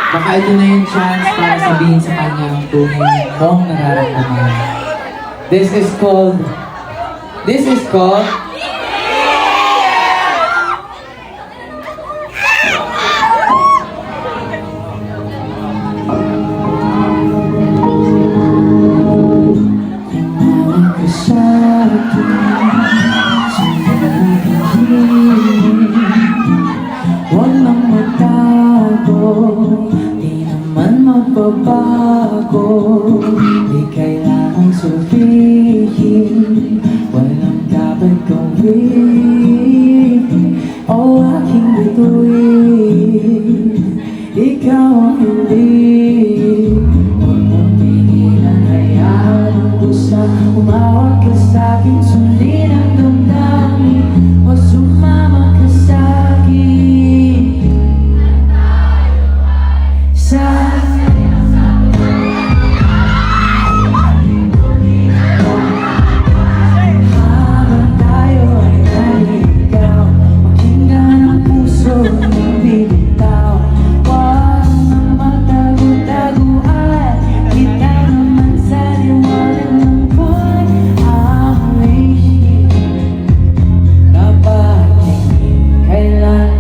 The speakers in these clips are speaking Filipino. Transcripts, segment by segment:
Baka ito na yung chance para sabihin sa kanya ang tunay mong nararamdaman. This is called... Huwag nang magtago, di naman magbabago. Di kailangang sabihin, walang dapat gawin. O aking bituin, ikaw ang hindi. Huwag nang pigilan, hayaan ang pusa. Umawag ka sa'kin, sundin ang damdamin, o sumama ka sa'kin. Habang tayo ay naligaw, pakinggan ang puso ng bibitaw. Huwag nang magtago-taguan, kita naman sa liwanag ng buwan. Ang wishing na pagtingin kailan.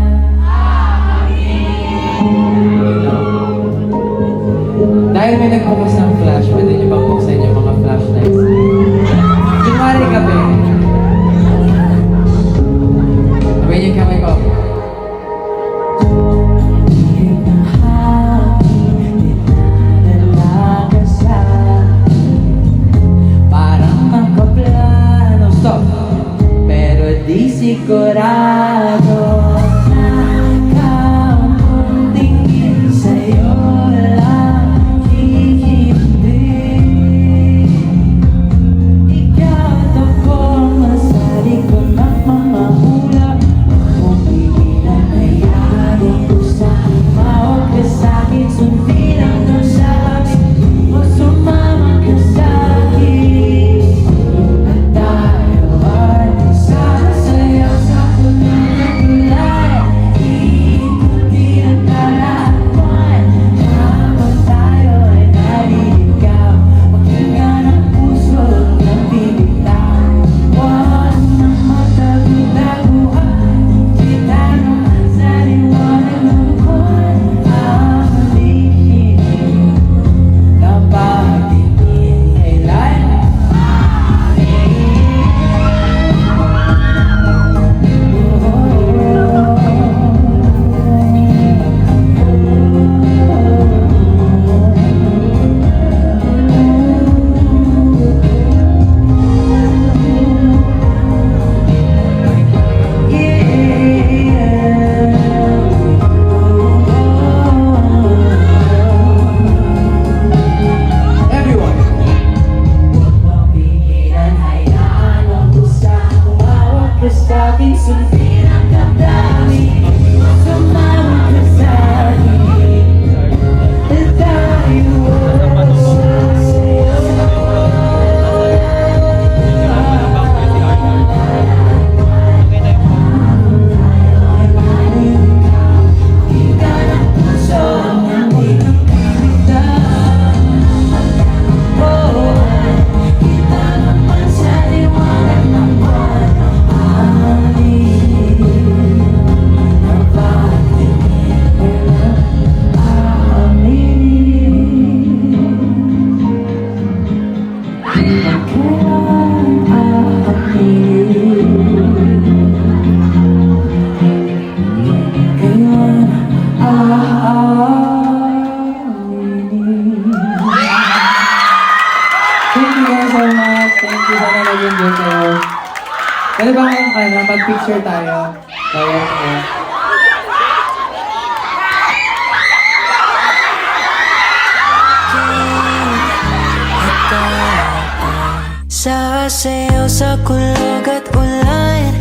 Dahil may nagbukas ng flash, pwede niyo bang buksan yung mga flashlights? Kunwari gabi. Sabay niyo yung kamay ko. Hihip ng hangin, dinadala ka sa'kin. Parang makaplano, stop! Pero di sigurado. Sundin ang damdamin, sumama ka sa'kin. Tayo nag-enjoy kayo. Pwede ba kayong mag-picture tayo? Kaya ko. Sasayaw sa kulog at ulan,